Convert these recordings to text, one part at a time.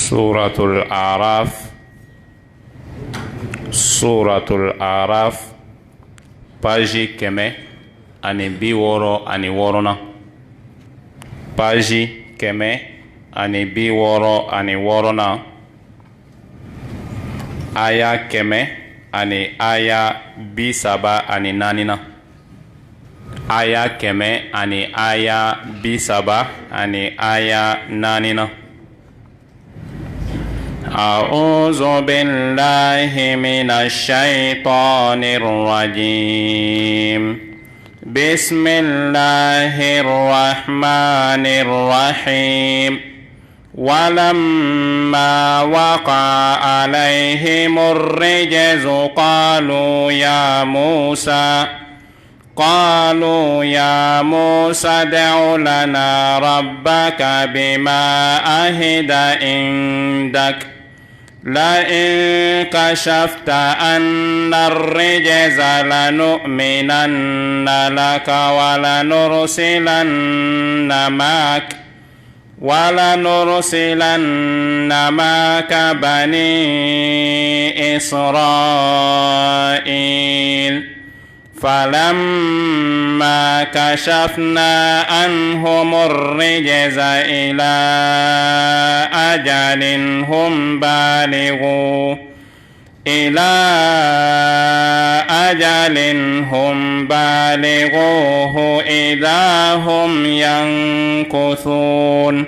Suratul Araf page kɛmɛ ani bi wɔɔrɔ ani wɔɔrɔnan. Page kɛmɛ ani bi wɔɔrɔ ani wɔɔrɔnan. Aya kɛmɛ ani aya bi saba ani naaninan. Aya kɛmɛ ani aya bi saba ani aya naaninan. أعوذ بالله من الشيطان الرجيم. بسم الله الرحمن الرحيم. ولما وقع عليهم الرجز قالوا يا موسى ادع لنا ربك بما عهد عندك لئن كشفت عنا الرجز لنؤمنن لك ولنرسلن معك بني إسرائيل. فلما كشفنا عنهم الرجز إلى أجل هم بالغوه إذا هم ينكثون.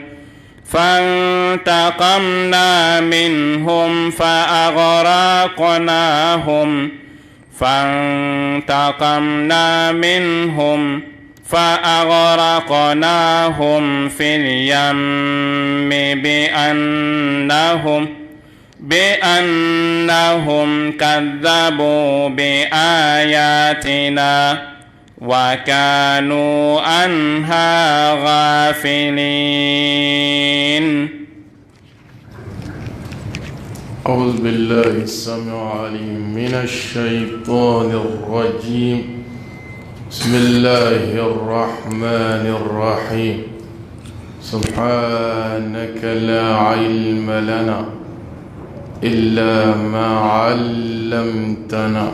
فانتقمنا منهم فأغرقناهم في اليم بأنهم كذبوا بآياتنا وكانوا عنها غافلين. أعوذ بالله السميع العليم من الشيطان الرجيم. بسم الله الرحمن الرحيم. سبحانك لا علم لنا إلا ما علمتنا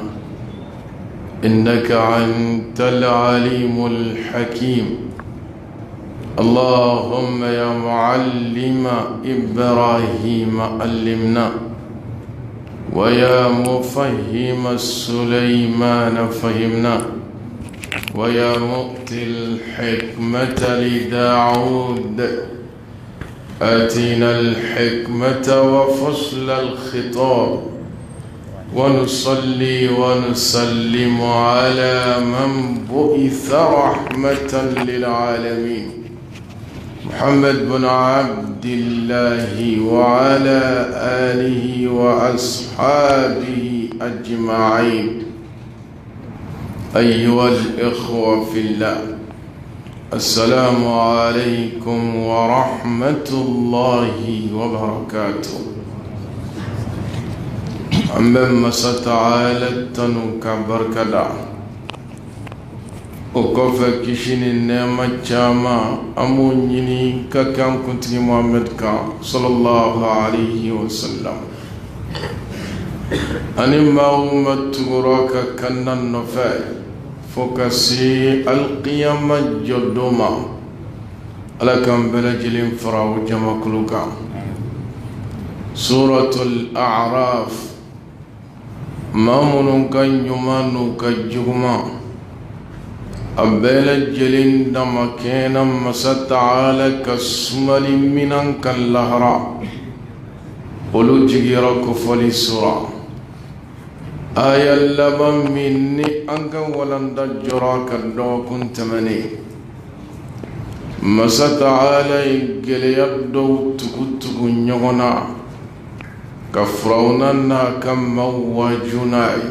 إنك أنت العليم الحكيم. اللهم يا معلم إبراهيم علمنا ويا مفهم سليمان فهمنا ويا مؤتي الحكمة لداود آتينا الحكمة وفصل الخطاب ونصلي ونسلم على من بعث رحمة للعالمين محمد بن عبد الله وعلى آله وأصحابه أجمعين. أيها الإخوة في الله، السلام عليكم ورحمة الله وبركاته. أمما ستعالى تنوك بركدا وكفى كشين النعمة جاما أمونيني كان كنت محمد صلى الله عليه وسلم. أني ما أمتغراك كان النفاي فكسي القيامة جدوما على كم بلجل فراو جمع كلوكا. سورة الأعراف ما منوكا يمانو كجغما أبيل الجلين دمكينا مسطعالة كسمل منان كاللهراء قلو جيرك فلي سورة آية اللبن مني أنك ولن دجراك الدو كنت مني مسطعالة جليدو تكتكو نيغنا كفرونا كم وجناي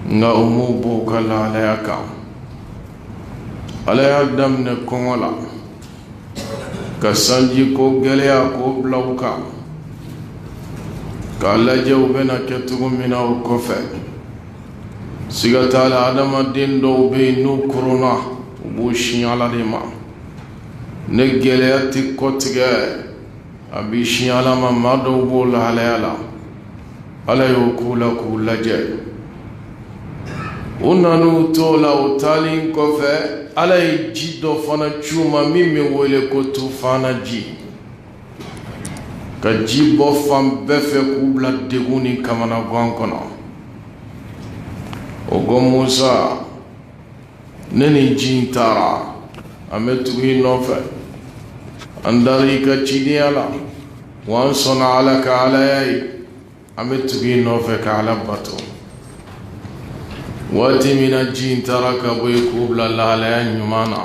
nga umu bukala alayaka alaya damne kongola ka sanji ko geleya ko blauka ka lajew bena ketugu mina o kofe sigatala adama din do be nu kuruna bu shinyala de ma ne geleya ti kotige abishi alama madobo la halayala ala yokula kulaje unanu tola utalin kofe ala jido fana chuma mimi wele ko tufana ji ka jibo fam befe kubla deguni kamana gwankono ogo Musa neni jintara ametuhi nofe andari ka chidiala wansona alaka alayai ametuhi nofe ka alabato wati mina jintara ka boy kubla lalaya nyumana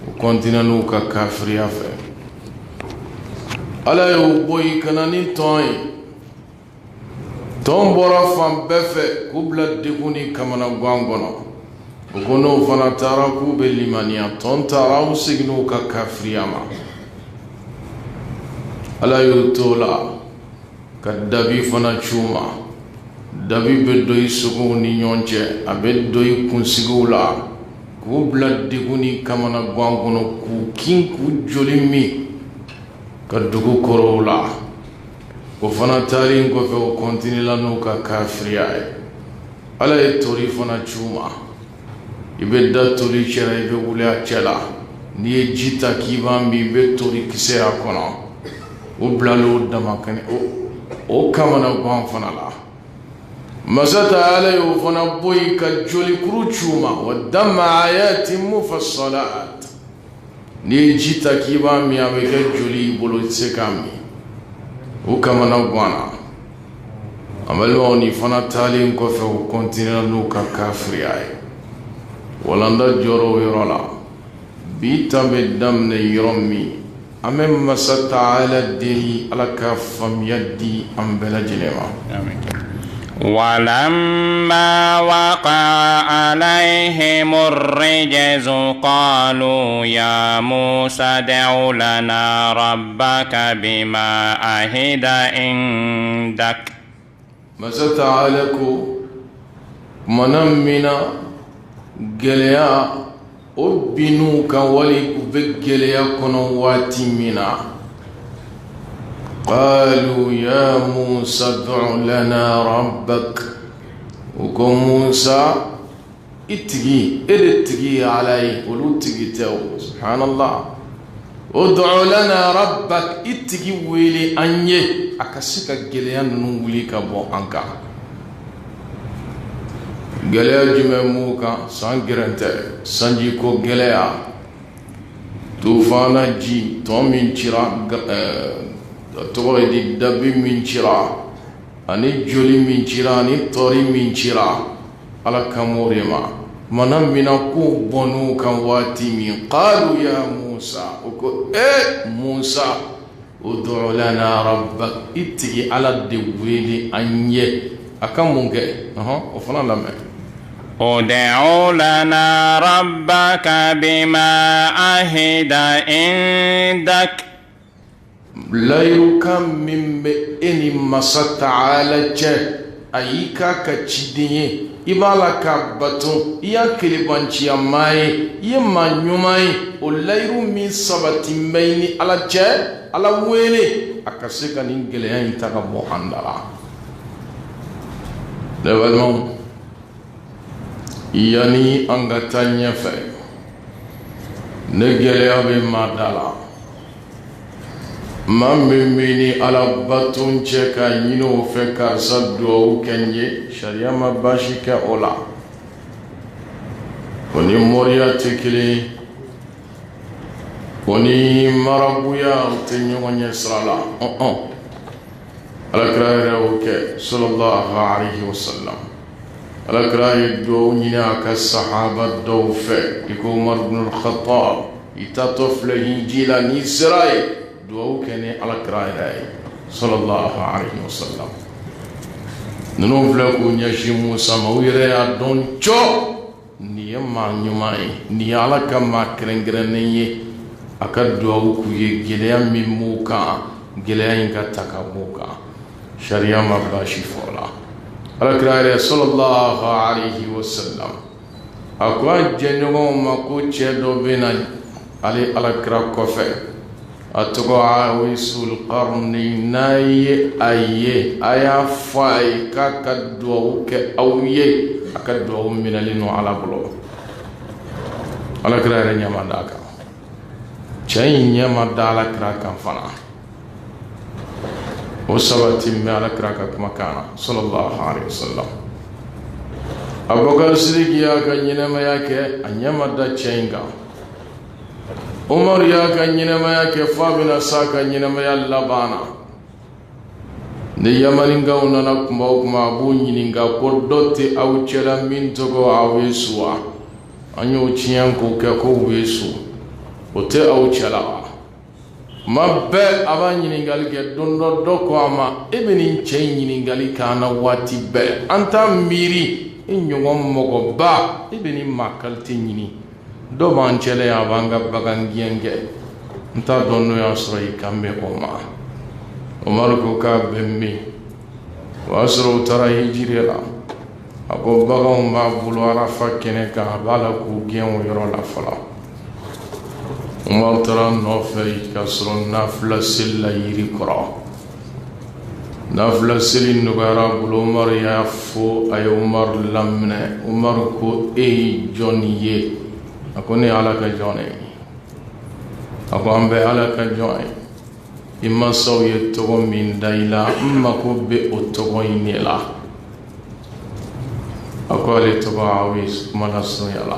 ukontina nuka kafri afe alayo boy kanani toy tombora fam befe kubla deguni kamana gwangono ukono fana tara kube limania tontara usignu ka kafri ama alayo tola kadabi fana chuma dabi bedoy sugu ni nyonche abedoy kunsigu la kubla deguni kamana gwangono ku kinku jolimi kadugu korola ko fana tari ko fe o kontini la no ka kafriya ala e tori fana chuma ibe da tori chera ibe wula chela ni jita kibambi be tori kisera kono o blalo damakane o kamana gwan fana la masata ala yo fana boy ka joli kuru chuma wa damma ayatin mufassalat ni jita kibambi abeke joli bolo tsekami o kamana gwana amalwa ni fana tali ko fe o continue no ka kafri ay walanda joro yorola bitambe damne yoromi amem masata ala dini ala ka fam yaddi ambela jinema amin ولما وقع عليهم الرجز قالوا يا موسى ادع لنا ربك بما عهد عندك مساتعالكو منمنا جليا أبنوك ولي بجليا كنواتي منا قالوا يا موسى ادع لنا ربك وكم موسى اتقي علي ولو اتقي تو سبحان الله ادع لنا ربك اتقي ويلي اني اكسك جليان نولي كبو انكا جليا جمموكا سانجرنت سانجيكو جليا توفانا جي تومين شرا tore di dabi minchira ani joli minchira ani tori minchira ala kamorema manam mina ku bonu kan wati min qalu ya Musa uko Musa ud'u lana rabbak itti ala dewili anye akamunge o fana lame ادع لنا ربك بما عهد عندك layru kam mimbe eni masata ala che ayika ka chidinye ibala ka baton iya kilibanchi amaye yema nyumaye o layru mi sabati maini ala che ala wele akaseka ningele ya itaka bo andala levelmon yani angatanya fe negele abe madala mamini ala batun cheka yino fe ka saddo kenye sharia mabashika ola oni moria tekili oni marabuya tenyo wanya sala ala kraire oke sallallahu alaihi wasallam ala kraire do nyina ka sahaba do fe iko Umar ibn al-Khattab itatofle hijila ni Israel دعو كني على كراي صلى الله عليه وسلم ننوفلكو نيشي موسى مويريا دون چو نيما نيماي نيالا كما كرنگرنيه اكا دعو كوي گليا ميموكا گليا انكا تاكا شريعه مباشي فولا على كراي صلى الله عليه وسلم اكو جنو مكو چدو بينا علي على كرا كوفي atogo awisul qarni naye aye aya fay kaka do ke awye akado minalinu ala bulo ala kra nyama daka chay nyama dala kra kan fana o sabati me ala kra ka kuma kana sallallahu alaihi wasallam abubakar siddiq ya ka nyama yake anyama da chainga umar ya ka nyama yake fabina saka nyama ya labana ni yamaninga unana kuma bu nyininga ko dotti aw cela min togo awesuwa anyo chiyan ko ke ko wesu ote aw cela mabbe aba nyiningal ke dondo doko ama ebeni chen nyiningali kana wati be anta miri inyongom mogo ba ebeni makalti nyini do ban cele abanga bagangiyenge nta donno ya sray kambe oma umar ko ka bemmi wasro tara hijira ako bagam ba bulwara fakene ka bala ku gen yoro la fala umar tara no fay kasro nafla silla yiri kora nafla silin nugara bulu umar ya fo ay umar lamne umar ko e joniye ako ne ala ka jone ako ambe ala ka jone imma sawye togo min dayla imma ko be o togo inela akole togo awis mala soyala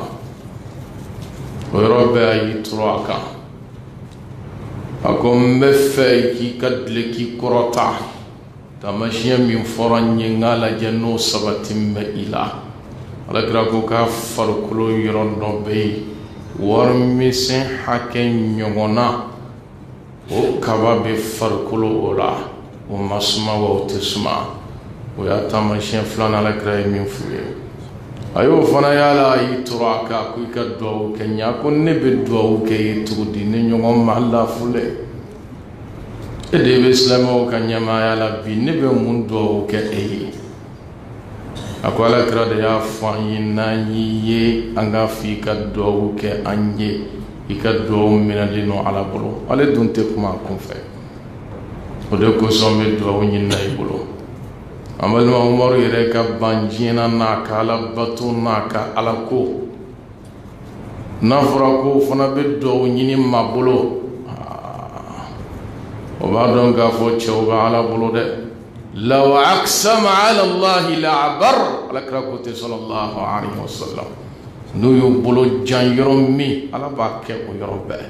o robbe ay troaka akom be fe ki kadle ki korota tamashiya min foranye ngala janno sabatim ila ala grako ka farkulo yorondo be warmi sen haken nyongona o kaba be farkulo ola o masuma wa tesuma o ya tamashin flana la kray min fuye ayo fana yala yi turaka ku ka do kenya ko ne be do ke tudi ne nyongom malla fule e de be islamo kanya ma yala bi ne be mun do ke e akwala kra de ya fanyi na yi anga fi ka do ke anje ikado minalino ala bolo ale dunte kuma kun fe o de ko sombe do nyinna ibolo amal ma umar yere ka banjina na kala batu na ka ala ko nafra ko fana be do nyini mabolo o ba don ga fo chewba ala bolo de law aqsama ala allah la abar ala krakote sallallahu alaihi wasallam no yo bolo jan yorom mi ala ba ke o yorobe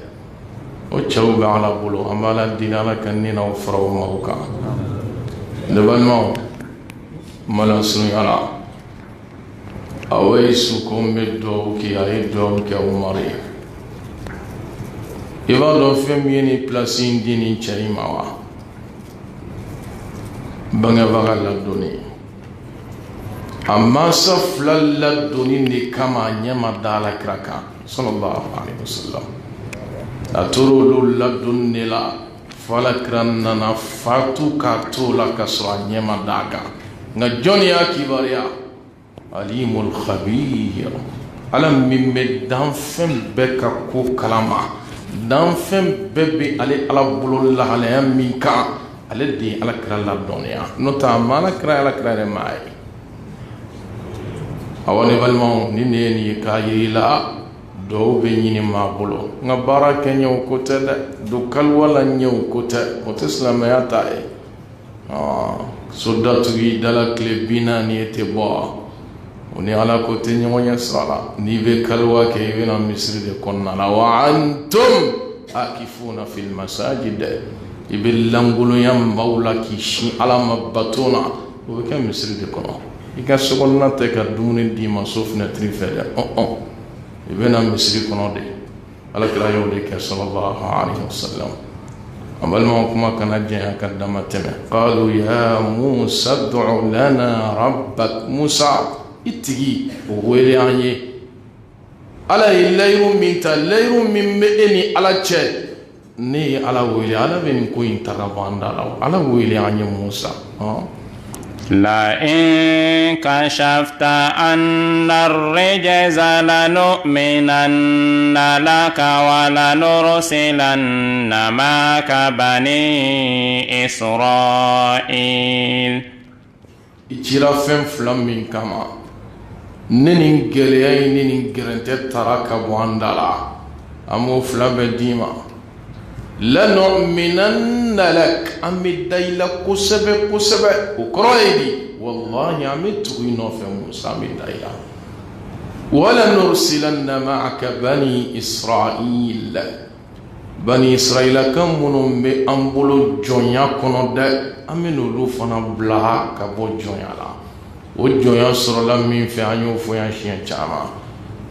o chawba ala bolo amala dinala kanina o faraw mawka le balmo mala sunu ala away su ko meddo ki ay do ke umari iba do fem yeni place indini charimawa banga bagala doni amma safla laduni ni kama nyama dala kraka sallallahu alaihi wasallam aturu laduni la falakran na fatu ka tola kasra nyama daga nga joni akibaria alimul khabir alam mimme dan fem beka ko kalama dan fem bebe ale ala bulullah ala minka ale di ala krala dunya nota mala krala krala mai awani balmo ni ne ni kayila do be nyini mabulo nga baraka nyaw ko tele do kal wala nyaw ko te ko islam ya tae soldatu gi dala klebina ni ete bo oni ala ko te nyonya sala ni be kalwa ke wena misri de konna la wa antum akifuna fil masajid ibil langulu yam bawla ki shi ala mabatuna o ke misri de kono ika sogonna te ka dumuni di ma sofna trifede ibena misri kono de ala kala yo de ke sallallahu alaihi wasallam amal ma kuma kana je akadama teme qalu ya musa ad'u lana rabbak musa itigi wele anye ala ilayrum min meeni ala che ni ala wele ala ben ko intarabanda ala wele anye musa لئن كشفت عنا الرجز لنؤمنن لك ولنرسلن معك بني إسرائيل. إجرا فم فلم كما نين جليا نين جرنت تراك بواندلا أمو فلم ديما لنؤمنن لك أمي دايلا كسبة وكرايدي والله أمي تغينا في موسى أمي دايلا ولنرسلن معك بني إسرائيل. بني إسرائيل كم منهم بأنبولو جونيا كنو دا أمي نلوفنا بلا كبو جونيا لا وجونيا سرلا من في عنيو فيان شيان جاما.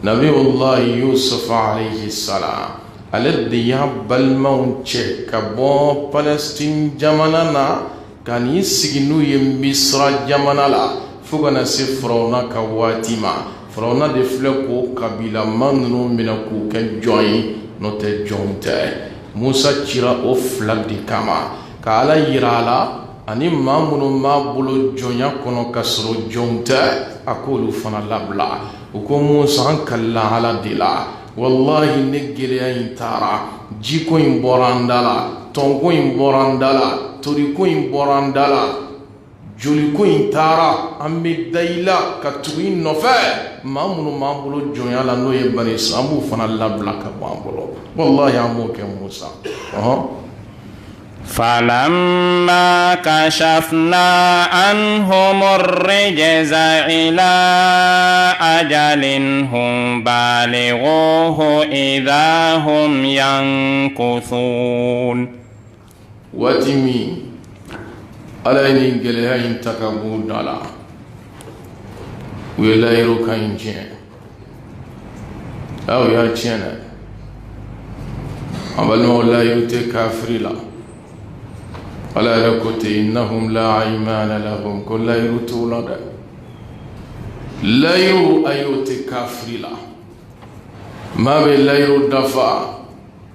نبي الله يوسف عليه السلام الذي يقبل موتشي كبو فلسطين جمانانا كان يسجنو يمبسرا جمانالا فوقنا سفرونا كواتيما فرونا دفلكو قبيلة منو منكو كجوين نوتي جونتي موسى تشيرا أفلك دي كما كالا يرالا أني ما منو ما بلو جونيا كونو كسرو جونتي أقولو فنا لابلا وكو موسى انكلا على ديلا والله نجلي انتارا جيكو امبوراندالا تونكو امبوراندالا توريكو امبوراندالا جوليكو انتارا امي دايلا كتوين نوفي ما بلو جونيا لانو يبني سامو فنا لابلا كبامبلو والله عموك يا موسى فلما كشفنا عنهم الرجز إلى أجل هم بالغوه إذا هم ينكثون. واتمي على نينجلها ينتكبون دالا ولا يروكا ينجين أو ياتينا أبلنا لا يوتي كافري لا ولا يكوت إنهم لا أيمان لهم كل يرتون لا يرو أيوت كافر لا ما بلا يرو دفع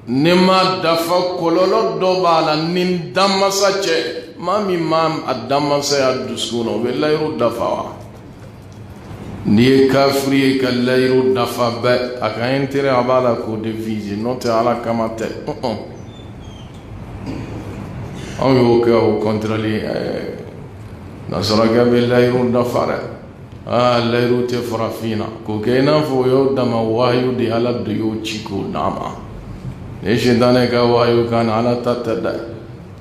نما دفع كلولو دوبالا نين دم ساتشي ما مام الدم سيادسكونو بلا يرو دفع ني كافري كلا يرو دفع ب أكاين تري أبالا كو دفيزي نوتي على كما تي أو يوكا أو كنترولي نصرك بالله يرون دفارة الله يرون تفرافينا كوكينا فويو دم وايو دي على ديو تشيكو ناما ليش دانك وايو كان على تتدا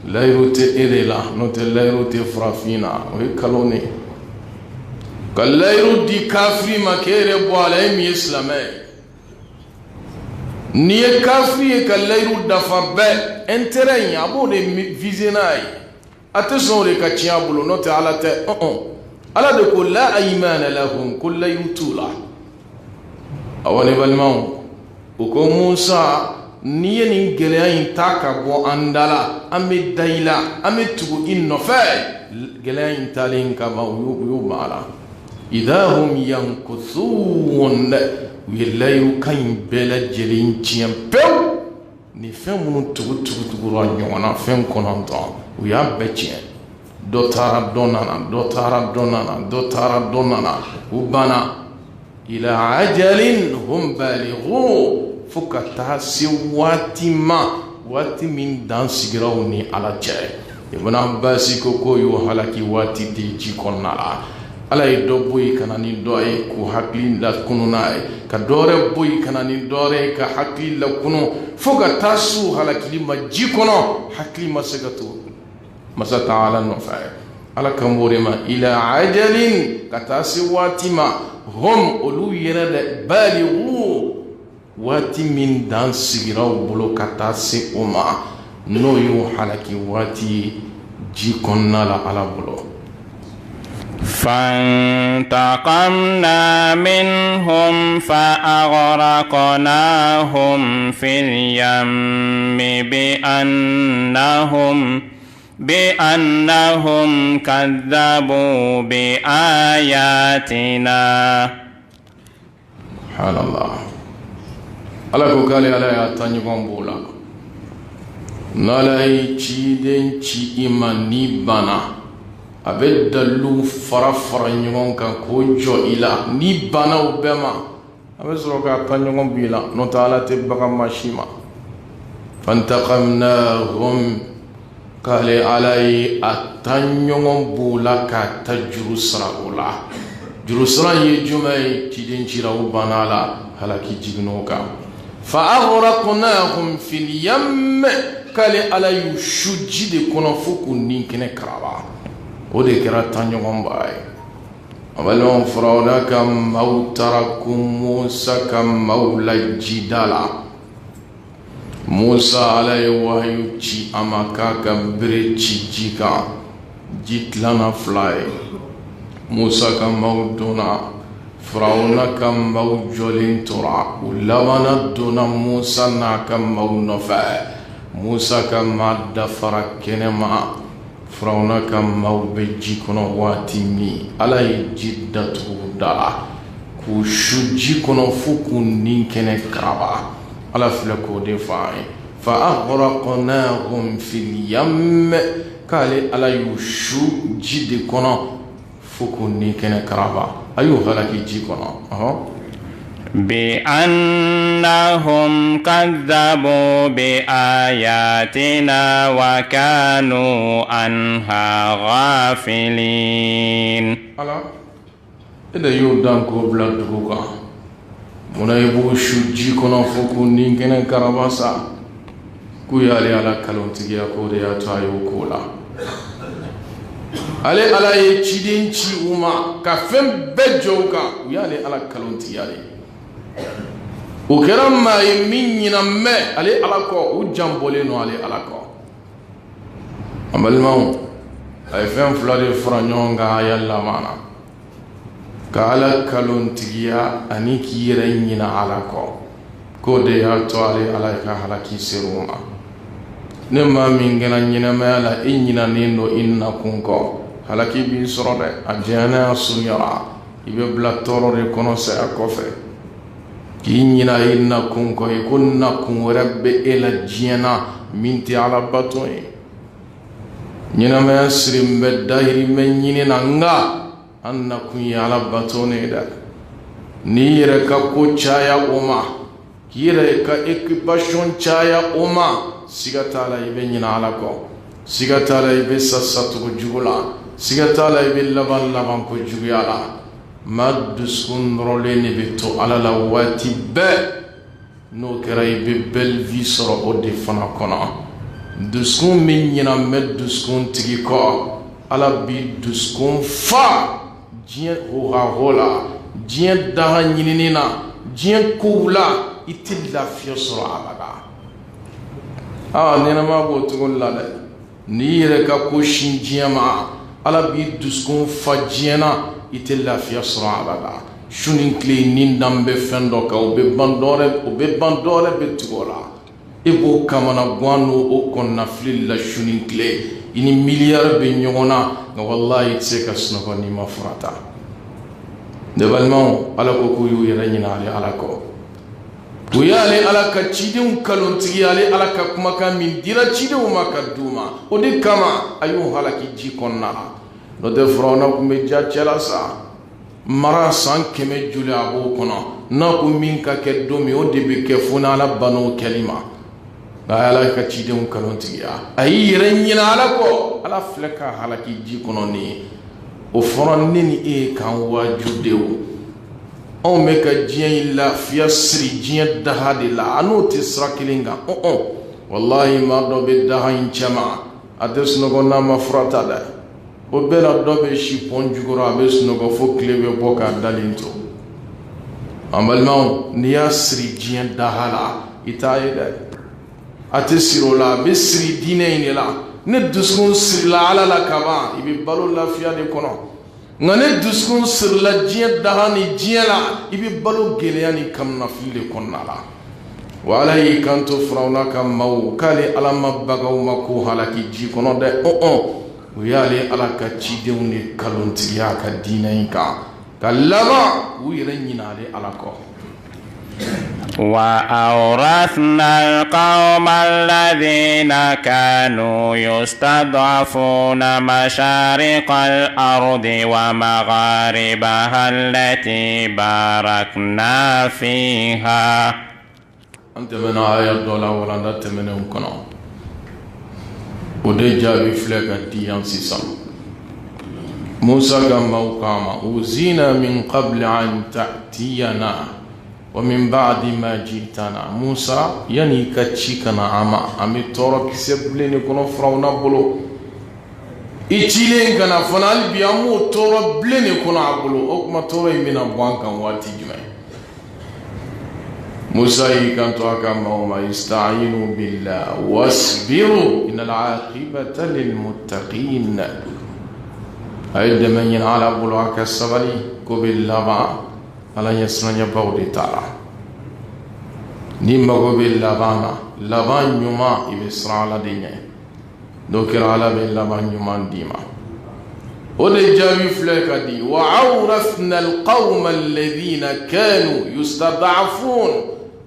لا يرون تإيرلا نوت لا يرون تفرافينا وهي كلوني كلا يرون دي كافري ما كيري بوالهم يسلمي niye kafiri ka layru dafa bɛɛ intérêt a b'o de viser n'a ye a tɛ sɔn o de ka tiɲɛ a bolo n'o tɛ ala tɛ ala de ko la aymana lahum ko layru t'u la awa ne balimaw o ko Musa n'i ye nin gɛlɛya in ta ka bɔ an da la an bɛ da i la an bɛ tugu i nɔfɛ gɛlɛya in talen ka ban u y'o ban a la idha hum yankuthun u ye layiru kan in bɛɛ lajɛlen tiɲɛ pewu ni fɛn minnu tugura ɲɔgɔn na fɛn kɔnɔntɔn u y'a bɛɛ tiɲɛ dɔ taara dɔ nana dɔ taara dɔ nana dɔ taara dɔ nana u banna ila ajalin hum balighu fo ka taa se waati ma waati min dan sigira u ni ala cɛ Ibn Abbas ko k'o y'o halaki waati de ji kɔnɔna la ala ye dɔ bɔ yen ka na ni dɔ ye k'o hakili lakunu n'a ye ka dɔ wɛrɛ bɔ yen ka na ni dɔ wɛrɛ ye ka hakili lakunu fo ka taa se o halakili ma ji kɔnɔ hakili ma se ka to masa Taala nɔfɛ ala kan b'o de ma ila ajalin ka taa se waati ma hum olu yɛrɛ dɛ balighu waati min dan sigira u bolo ka taa se o ma n'o y'o halaki waati ye ji kɔnɔna la ala bolo. فانتقمنا منهم فأغرقناهم في اليم بأنهم كذبوا بآياتنا. سبحان الله. ala ko k'ale ala y'a ta ɲɔgɔn b'o la n'ala ye ciden ci i ma n'i banna a bɛ dalilu fara fara ɲɔgɔn kan k'o jɔ i la ni banna o bɛɛ ma a bɛ sɔrɔ k'a ta ɲɔgɔn b'i la n'o tɛ Ala tɛ bagan ma si ma fantaqamnahum k'ale Ala ye a ta ɲɔgɔn b'o la k'a ta juru sara o la juru sara ye jumɛn ye ciden cira o banna la halaki jiginn'o kan fa aghraqnahum fil yamm k'ale Ala y'u su ji de kɔnɔ fo k'u ni kɛnɛ karaba o de kɛra ta ɲɔgɔn ba ye a balimaw Firawuna ka maaw taara ko Musa ka maaw la jida la Musa Ala ye wahayu ci a ma k'a ka bere ci ji kan ji tilanna 2 ye Musa ka maaw donna Firawuna ka maaw jɔlen tora u labanna donna Musa n'a ka maaw nɔfɛ Musa ka maa dafara kɛnɛma Firawuna ka maaw bɛ ji kɔnɔ waati min Ala ye ji datugu da la k'u su ji kɔnɔ fo k'u ni kɛnɛ karaba Ala filɛ k'o de fɔ an ye fa aghraqnahum fil yamm k'ale Ala y'u su ji de kɔnɔ fo k'u ni kɛnɛ karaba a y'u halaki ji kɔnɔ بأنهم كذبوا بآياتنا وكانوا عنها غافلين Ala ida y'o dan k'o bila dugu kan munna i b'o su ji kɔnɔ fo k'u ni kɛnɛ karaba sa k'u y'ale Ala kalontigiya k'o de y'a to a y'o k'o la ale Ala ye ciden ci u ma ka fɛn bɛɛ jɔ u kan u y'ale Ala kalontigiya de o kɛra maa ye min ɲinan mɛ ale Ala kɔ u janbɔlen no ale Ala kɔ an balimaw a ye fɛn 2 de fara ɲɔgɔn kan aya laban na ka Ala kalontigiya ani k'i yɛrɛ ɲina Ala kɔ k'o de y'a to ale Ala ye ka halaki ser'u ma ne maa min kɛra ɲɛnamaya la i ɲinanen do i nakun kɔ halaki b'i sɔrɔ dɛ a janyana a surunyara i bɛ bila tɔɔrɔ de kɔnɔ saya kɔfɛ k'i ɲina i nakun kɔ i ko nakun wɛrɛ bɛ e la diɲɛ na min tɛ Ala bato ye ɲɛnamaya siri n bɛ dahirimɛ ɲini na nka an nakun ye Ala bato ne ye dɛ n'i yɛrɛ ka ko caya o ma k'i yɛrɛ ka occupation caya o ma siga t'a la i bɛ ɲina Ala kɔ siga t'a la i bɛ sasa tugu jugu la siga t'a la i bɛ laban ko juguya la maa dusukun nɔrɔlen de bɛ to Ala la waati bɛɛ n'o kɛra i bɛ belle vie sɔrɔ o de fana kɔnɔ dusukun min ɲinan bɛ dusukun tigi kɔ Ala bi dusukun fa diɲɛ hohaho la diɲɛ daha ɲinini na diɲɛ kow la i tɛ lafiya sɔrɔ abada ɲɛnama b'o cogo la dɛ n'i yɛrɛ ka ko sin diɲɛ ma Ala b'i dusukun fa diɲɛ na i tɛ lafiya sɔrɔ abada su ni tile ni dan bɛ fɛn dɔ kan o bɛ ban dɔwɛrɛ bɛ tugu o la i b'o kamana gan n'o kɔnɔna fili la su ni tile i ni miliyari bɛ ɲɔgɔn na nka walahi i tɛ se ka sunɔgɔ n'i ma furata ne balimaw Ala ko k'u y'u yɛrɛ ɲina ale Ala kɔ u y'ale Ala ka cidenw kalontigi ale Ala ka kumakan min dira cidenw ma ka d'u ma o de kama a y'u halaki ji kɔnɔna la n'o tɛ Firawuna tun bɛ ja cɛla sa mara san 100 joli a b'o kɔnɔ n'a ko min ka kɛ don min o de bɛ kɛ fo n'Ala ban'o kɛli ma nka a y'Ala ka cidenw kalontigiya a y'i yɛrɛ ɲina Ala kɔ Ala filɛ ka halaki ji kɔnɔ nin ye o fɔra ne ni e kan waajudenw anw bɛ ka diɲɛ in lafiya siri diɲɛ daha de la a n'o tɛ sira kelen kan wallahi maa dɔ bɛ daha in cɛma a tɛ sunɔgɔ n'a ma furata dɛ o bɛɛ la dɔ bɛ sipɔn jukɔrɔ a bɛ sunɔgɔ fo tile bɛ bɔ k'a dalen to an balimaw n'i y'a siri diɲɛ daha la i t'a ye dɛ a tɛ siri o la a bɛ siri diinɛ in de la ne dusukun sirila Ala la kaban i bɛ balo lafiya de kɔnɔ nka ne dusukun sirila diɲɛ daha ni diɲɛ la i bɛ balo gɛlɛya ni kamunafili de kɔnɔna la wa Ala y'i kanto Firawuna ka maaw k'ale Ala ma bagaw ma ko halaki ji kɔnɔ dɛ u y'ale Ala ka cidenw de kalontigiya ka diinɛ in kan ka laban u yɛrɛ ɲina ale Ala kɔ وأورثنا القوم الذين كانوا يستضعفون مشارق الأرض ومغاربها التي باركنا فيها. أنت من آيات دولا ولا أنت من أمكنا ودجا بفلك الديان سيسام موسى كما وقام وزينا من قبل أن تأتينا ومن بعد ما جئتنا. موسى يعني كتشيكنا أمي تورك سبلين كنا فراونا بلو إتشيلين كنا فنال بيامو تورا بلين كنا بلو أكما تورا من أبوان كان واتي جمعي. موسى كان توكا وما يستعينوا بالله واصبروا إن العاقبة للمتقين. أيد من ينعل بلوك السبلي كوبل لبا على يسرنا بودي تارا نيما كوبل لبانا لبان يوما يبسر على دينه دوكر على بين لبان يوما ديما ودي جابي فلك دي وعورثنا القوم الذين كانوا يستضعفون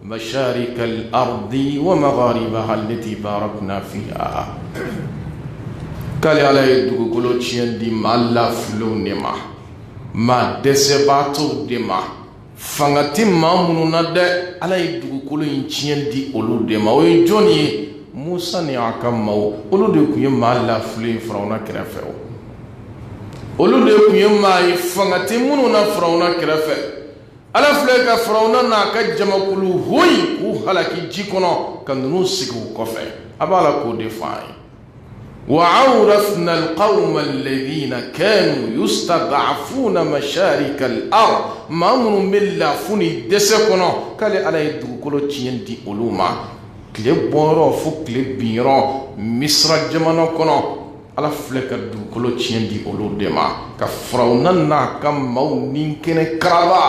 مشارق الأرض ومغاربها التي باركنا فيها. قال على يدوك كلو تشين دي ما لا فلو نما ما دسباتو دما فانغتي ما منونا دي على يدوك كلو تشين دي أولو دما ويجوني موسى نياكم مو أولو دي كي ما لا فلو فراونا كرافيو أولو دي كي ما يفانغتي منونا فراونا كرافيو ala flega farauna na ka jamakulu hoyi ku halaki jikono kandunu sigu kofe abala ko defai wa awrathna alqawma alladhina kanu yustad'afuna masharik al-ard mamun milla funi desekono kale ala yedukolo ciendi uluma kle boro fu kle biro misra jamano kono ala fleka dukolo ciendi uludema ka farauna na kam mawnin kene krava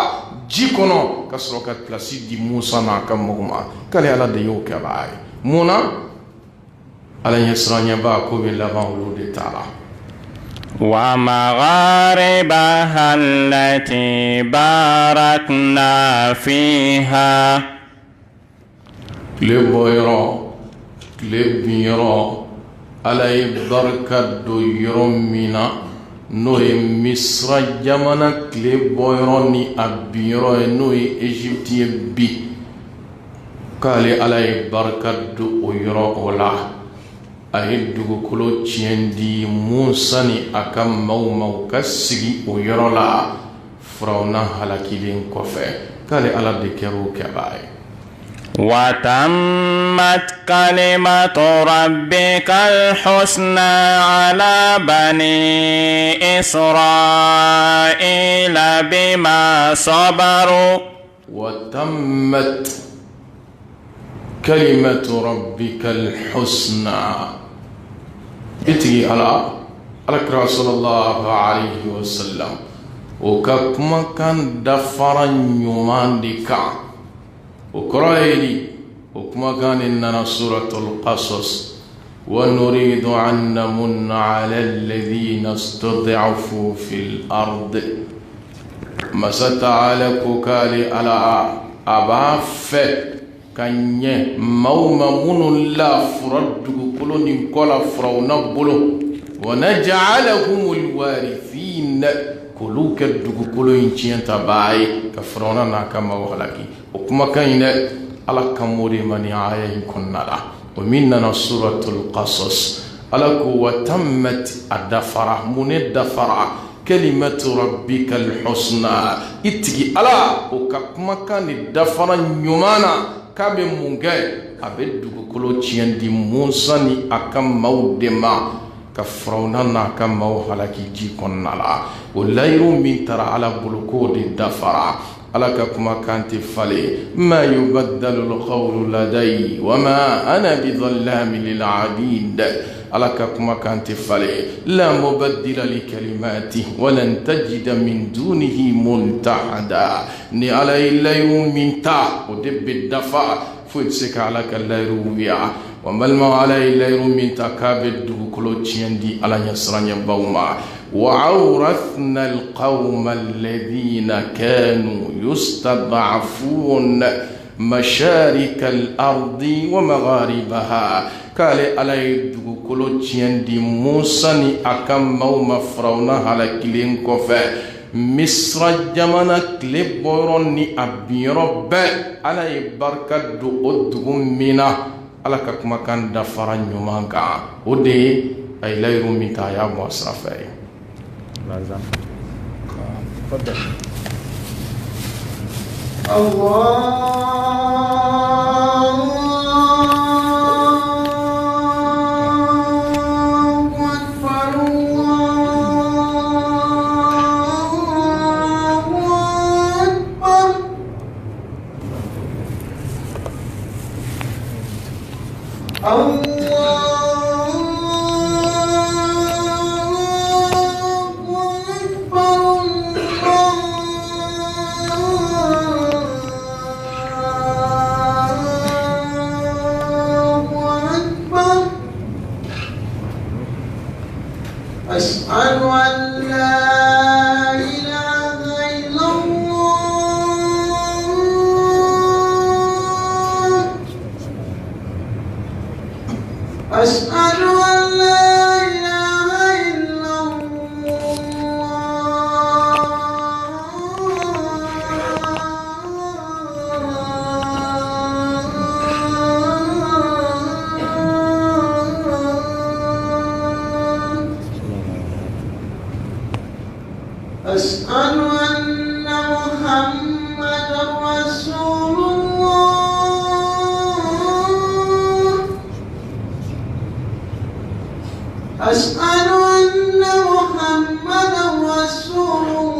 jikono kasroka plasi di Musa na kamugma kale ala de yoke baay muna ala yesranya ba ko be la bawlo de tala wa magharibaha allati barakna fiha le boyro le biro ala barkat do yoromina no ye misra jamana kile boyro ni abiro no ye Egypte bi kale ala ye barkat do oyro ola ay dugu kolo ciendi Musa ni akam maw kasigi oyro la frawna halakilin kofe kale ala de kero kabay وتمت كلمة ربك الحسنى على بني إسرائيل بما صبروا وتمت كلمة ربك الحسنى اتي على رسول الله عليه وسلم وكما كان دفرا يمان ديكا وكرايلي وكما كان إننا سورة القصص ونريد أن نمن على الذين استضعفوا في الأرض ما ستعالى كوكالي على أباف كنye موما من لا فرد كلون كلا فرونا بلو ونجعلهم الوارثين كلوك كلون تشينتا باي كفرونا ناكما وخلاكي وكما كاين على كموري من آية كنا ومننا سورة القصص على وتمت الدفرة من الدفرة كلمة ربك الحسنى اتجي على وكما كان الدفرة نيمانا كابي مونغاي أبدو كلو تشيندي موسى أكم مودما كفرونا ناكم موهلاكي جي كنا ولا يروم من ترى على بلوكود الدفرة على كما كانت فلي ما يبدل القول لدي وما أنا بظلام للعبيد على كما كانت فلي لا مبدل لكلماته ولن تجد من دونه ملتحدا ني على إلا يوم من تا ودب الدفع فوتسك على كلا يرويا ومالما على إلا يوم من تا كابد كلوتشين دي على يسران يبوما وعورثنا القوم الذين كانوا يستضعفون مشارك الأرض ومغاربها قال علي دغكلو تشيندي موسى ني أكم موما فرونا على كلين كوفا مصر جمانا كليبورون ني أبي رب علي بركة دغم منا على كما كان دفران يومانكا ودي أي لا يرومي كايا مصرفي لازم تفضل أشهد أن لا إله إلا الله أشهد أن لا إله إلا أشهد أن محمدا رسول الله أشهد أن محمدا رسول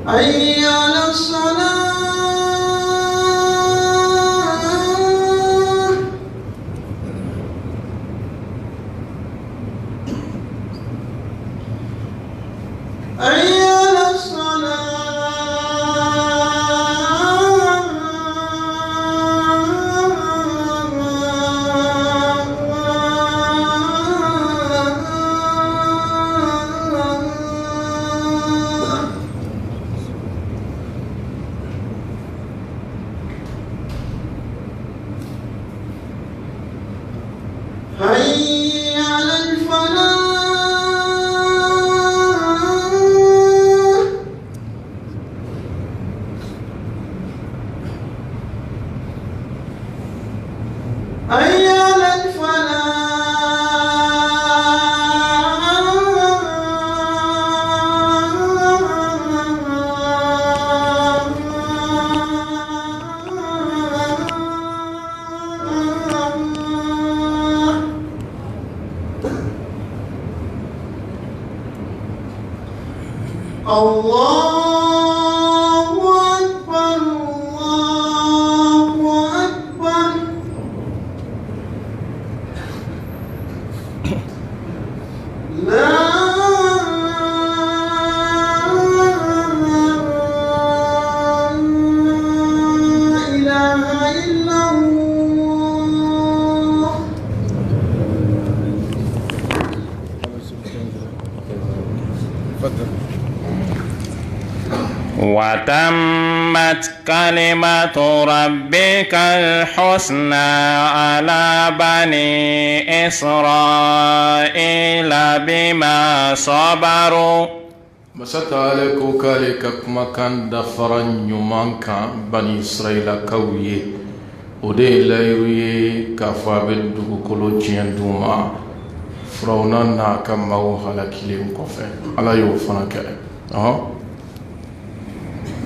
حي على الصلاة حي على حي على الفلاح حي على الله أكبر الله أكبر لا إله إلا الله تفضل وتمت كلمة ربك الحسنى على بني إسرائيل بما صبروا مساتالك وكالك كما كان دفران يومانكا بني إسرائيل كوي ودي لايوي كافا بدو كلو جيندوما فرونا ناكا موها لكيلين كوفي على يوفنا كالي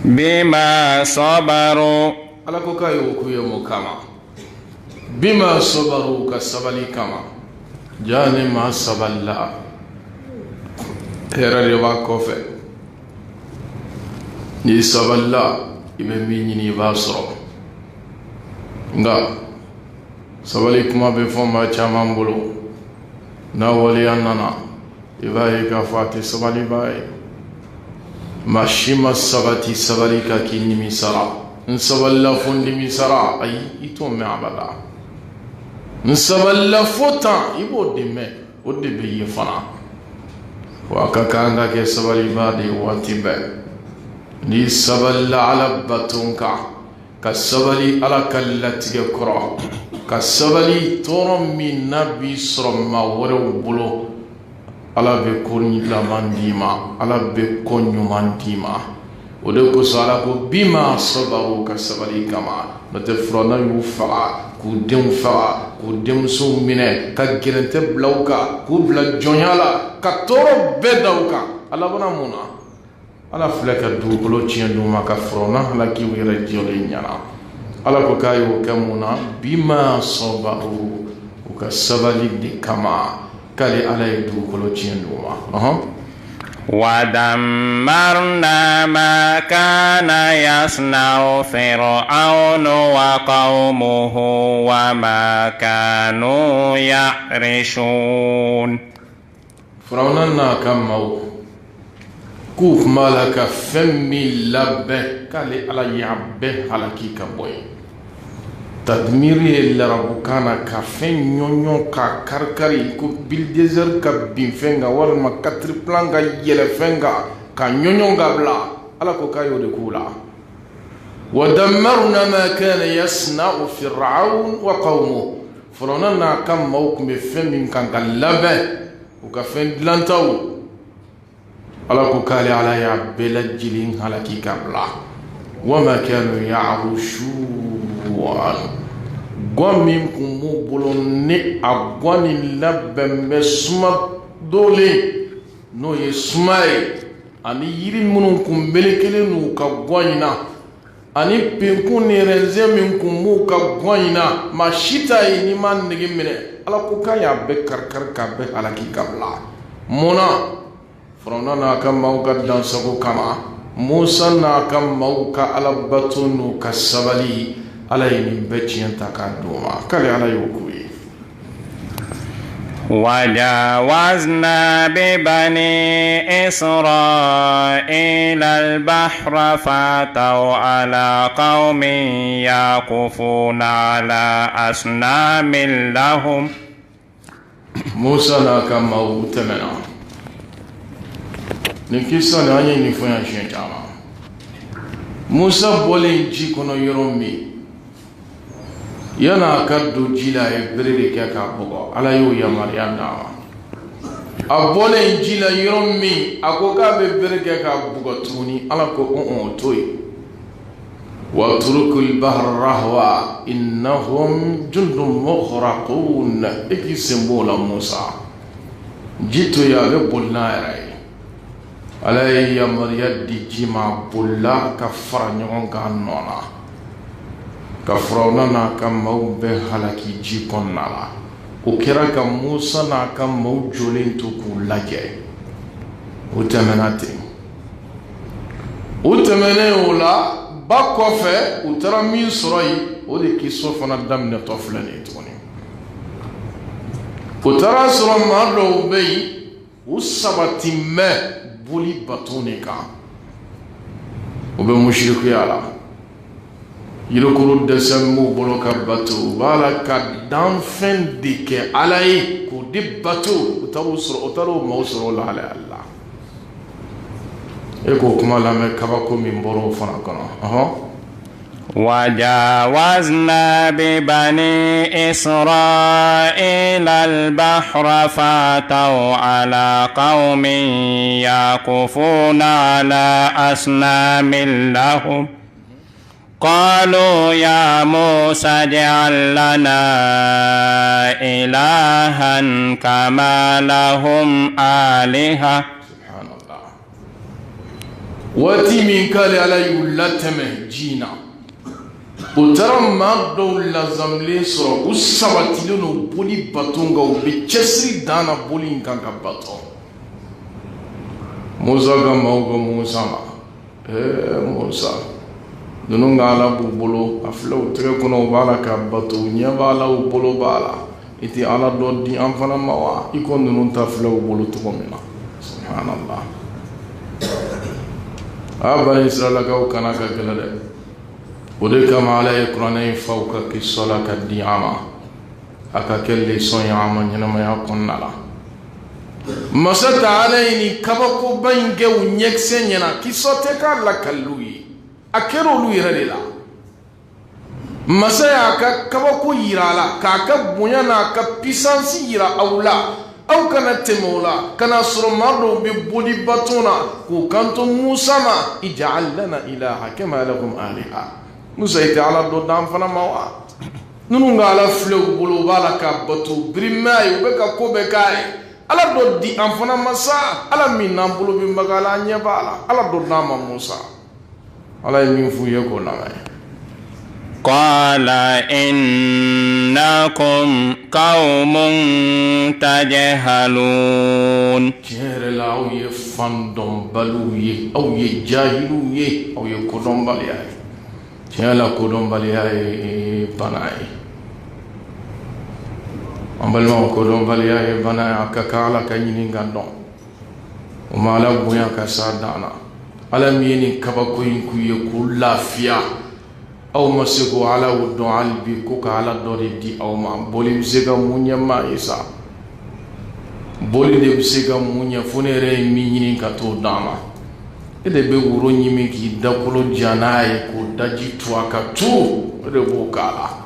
بما صبروا على كوكا يوكو يومو كما بما صبروا كسبالي كما جاني ما سبالا هيرا ريوا كوفي ni saballa ibe minyini basro nga sabali kuma be foma chama mbulu na wali annana ibaye ka fati sabali baye mashima sabati sabali ka kini misara nsaballa fondi misara ay ito me abada nsaballa fota ibo de me o de be yefana wa ka kanga ke sabali badi watibe ni saballa ala batunka ka sabali ala kallati kura ka sabali torom min nabi srama wore bulo ala be konni la mandima ala be konyu mandima o de ko sala ko bima sabaru ka sabali kama mate frona yu fa ku dem so mine ka gerente blauka ku bla jonyala ka toro bedauka ala bana muna ala fleka du bolo chiendu maka frona la ki wira jole nyana ala ko kayo kamuna bima sabaru ka sabali de kama kali ala du bolo chiendu ma ودمرنا ما كان يصنع فرعون وقومه وما كانوا يعرشون فرعون كمو كوف مالك فمي لبه كالي على يعبه على كيكا بوي تدميري اللي ربكانا كفين نيونيون كاركاري كو بالديزر كبين والما كتر بلانغا يلفنغا كنيونيون غابلا على كوكايو دكولا ودمرنا ما كان يصنع فرعون وقومه فرعون كم موكم فمين كان لبه وكفين دلانتاو على كوكالي على يعبلا جلين على كيكابلا وما كانوا يعرشون Gwami kumu bolone agwani labembe suma dole no ye sumai ani yiri munun kumbelekele nu ka gwanyina ani penku ne renze min kumu ka gwanyina mashita ni man nigi mine ala ko kaya be karkar ka be ala ki kabla mona frona na kam mauka dansago kama musa na kam mauka ala batunu kasabali على من بيتين تكادوما كالي على يوكوي وجاوزنا ببني إسرائيل البحر فاتوا على قوم يعكفون على أصنام لهم موسى ناكا موتمنا نكيسا ناني نفويا شيطانا موسى بولين جيكونا يرومي yana kaddu jila e berere ke ka bogo ala yo ya maryam dawa abone jila yomi akoka be berere ka bogo tuni ala ko on toy wa turukul bahr rahwa innahum jundum mughraqun ikisembola musa jito ya be bolnaay ala ya maryam di jima bolla ka faranyon ka nona ka Firauna na ka maw be halaki ji konnala o kera ka Musa na ka maw jolen to ku lajɛ o tɛmɛnen o la ba kɔfɛ u taara min sɔrɔ yen o de kiso fana daminɛtɔ filɛ nin ye tuguni o taara sɔrɔ maa dɔw bɛ yen u sabatimɛ boli bato de kan o bɛ musirikuya la yirokoro dɛsɛ m'u bolo ka bato u b'a la ka danfɛn de kɛ ala ye k'o di bato u taar'o maaw sɔrɔ o lahalaya la e k'o kuma lamɛn kabako min bɔra o fana kɔnɔ وجاوزنا ببني إسرائيل البحر فاتوا على قوم يعكفون على أصنام لهم قالوا يا موسى اجعل لنا إلها كما لهم آلهة سبحان الله واتي من كالي على يولتم جينا وترى ما دول لازم ليسرو وسباتيلو بولي باتونغا وبيتشسري دانا بولي نكانكا باتون موسى غماوغا موسى موسى nununga ala bubolo aflo tere kono bala ka bato nya bala bolo bala iti ala do di am fana mawa ikon nunun ta flo bolo to komina subhanallah Bani Israël ka kana ka gele o de kama ala ye Qur'ana in fawka ki sola ka di ama aka kelle son ya ama nyina ma ya konnala masata ala ni kabako bange unyekse nyina ki sote ka la kalluyi akero lu yire la masaya ka kabako yirala ka ka bunya na ka pisansi yira awla aw kana temola kana surmado bi bodi batuna ku kanto Musa ma ij'al lana ilaha kama lahum aliha Musa ite ala do dam fana mawa nunu ngala flew bulu bala ka batu brimay be ka ko be kay ala do di am fana masa ala min nam bulu bi magala nyebala ala do dam Musa ala min fu ye ko na قال إنكم قوم تجهلون كيرلا أو يفندم بلوي أو يجاهلوي أو يكودم بالياي كيرلا كودم بالياي بناي أمبلما كودم بالياي بناي أكاكالا كيني غندون وما لا بويا كسادانا على ميني كباكوين كوي كولا فيا aw masigo ala wudon albi ko ka ala dori di aw ma boli bisega munya ma isa boli de bisega munya funere mi nyini ka to dama ede be wuro nyimi ki dakulo janaay ko daji to aka to de bo kala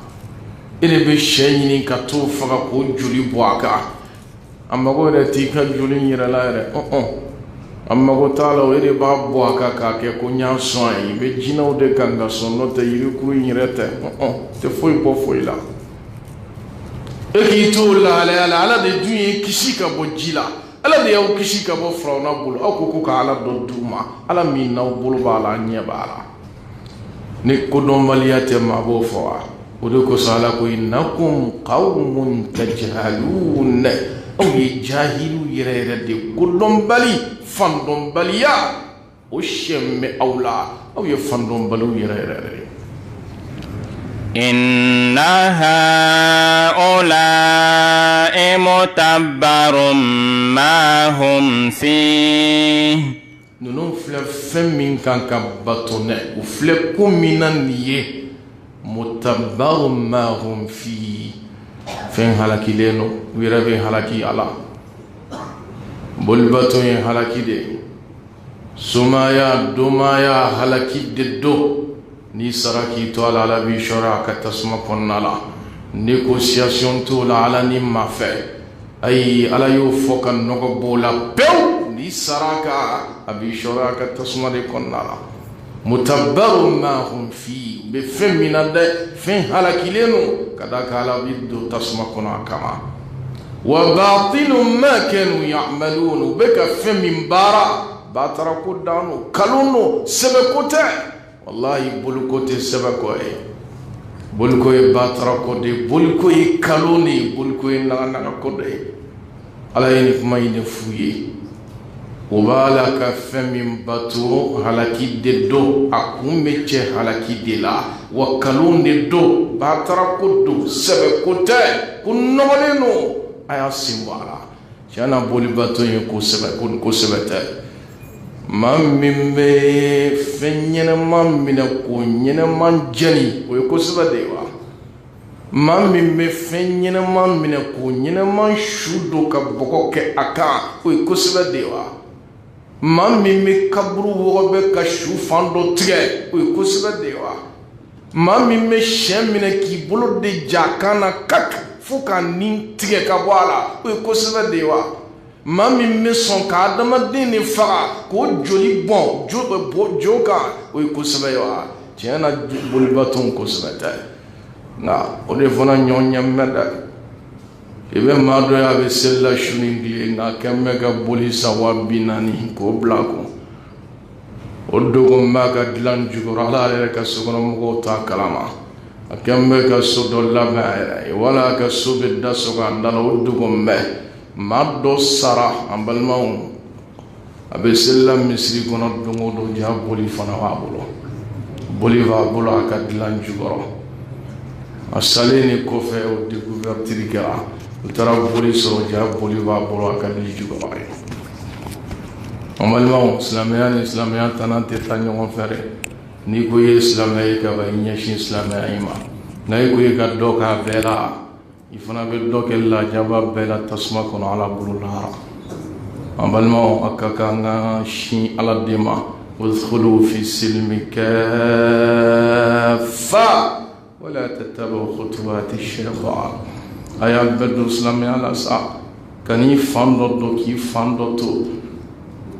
ede be shenyini ka to faga ko juli bo aka amma go de ti ka juli nyira la re amma ko tala ede ba bo aka ka ke ko nya son yi be jinaw de kanga son no te yiri ku nyirete te foi bo foi la e ki to la ala de duye kishika bo jila ala de yaw kishika bo frauna bulu ako ka ala do duma ala min naw bulu bala nya bala ne ko don maliyate ma bo fawa o de ko sala ko innakum qaumun tajhalun aw yajahilu yire de kullum bali fandom baliya o shemme awla aw ye fandom balu yere inna haula mutabbarum ma hum fi nunu fle femmin kan ka batone u fle kuminan ye mutabbarum ma hum fi fen halaki leno wira be halaki ala bolbato yin halaki de sumaya dumaya halaki de do ni saraki to ala bi shora ka tasma konnala négociation to la ala ni mafe ay ala yo fokan nogo bola pew ni saraka abi shora ka tasma de konnala mutabbaru ma hum fi be femina de fen halaki leno kada kala biddo tasma kona kama وباطل ما كانوا يعملون بك فمن بارا باتركوا دانو كلونو سبكوتا والله بولكوتي سبكوي بولكوي باتركوا دي بولكوي كلوني بولكوي نانا كودي على ينك ما ينفوي وبالك فمن باتو هلاكي دو اكون ميتشي هلاكي دلا وكلون دو باتركوا دو سبكوتا كنولينو aya simbara jana boli bato yin ko sebete mamme fenyene mammina ko nyene manjani o ko sebade wa mamme fenyene mammina ko nyene man shudo ka boko ke aka o ko sebade wa mamme kabru wo be ka shu fando tge o ko sebade wa mamme shemine ki bolo de jakana kak fuka nin tige ka bwala o ko sebe dewa mami me son ka adama dini faga ko joli bon joka o ko sebe wa tiena bulbaton ko sebe ta na o de fona nyonya meda ebe mado ya be sella shuningli na kemme ga bolisa wa binani ko blako o dogo maga dilan jugora ala ka sogono mo ta kalama akembe ka sodo laba wala ka sobe daso ga ndala wudugo mbe maddo sara ambalmaw abe sellam misri kono dungo do jaboli fana wabulo boli va bulo akadlan jugoro asaleni ko fe o de couverture kara tara boli so jaboli va bulo akadli jugoro Amalmao Islamia ni Islamia tanante tanyo ngofere ni ko ye Islamia ka ba nyashi Islamia ima na ko ye ka doka bela ifana be dokel la jaba bela tasma kono ala bulullah amalmao akakanga shi ala dema udkhulu fi silmi kaffa ولا تتبعوا خطوات الشيطان ayat bedo Islamia ala sa kani fando do ki fando to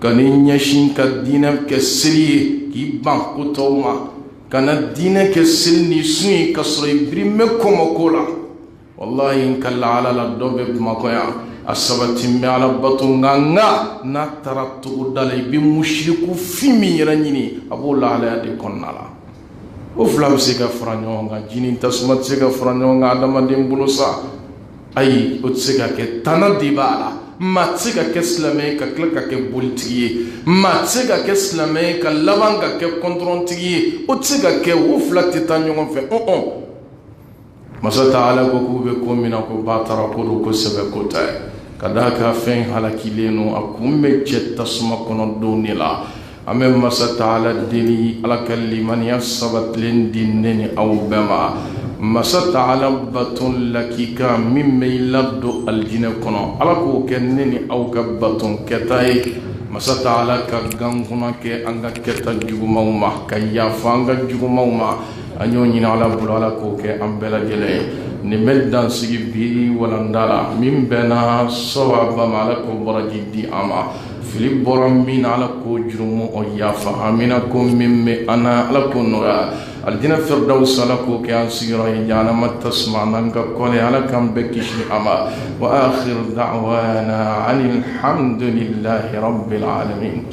kani nyashin ka dina ke siri ki ban ko toma kana dina ke silni suni kasri brimme ko makola wallahi in kala ala la dobe makoya asabati mi ala batunga na taratu dalay bi mushriku fimi ranyini abula ala de konnala o flam sega franjonga jini tasmat sega franjonga adama dimbulusa ay o sega ke tanadibala matsega ke islamé ka klaka ke bultiye matsega ke islamé ka labanga ke kontrontiye o sega ke o flati tanjonga fe masa taala ko kube ko mina ko batara ko ko sebe ko tay kadaka fen halakileno akumme jetta suma kono donila amem masa taala dini ala kaliman yasabat lindinni aw bama masa taala batun lakika mimme labdu aljina kono ala ko kenneni aw kabatun ketay masa taala ka ganguna ke anga keta jugumawma kayya fanga jugumawma anyo nyina ala bulala ko ke ambela jele ni meldan sigi bi wala ndala mimbena sawaba malako barajidi ama filip boram min ala ko jurumu o yafa amina ko mimme ana ala ko nura aljina firdaus ala ko ke ansira yana matasma nanga kole ala kam bekishi ama wa akhir da'wana anil hamdulillahi rabbil alamin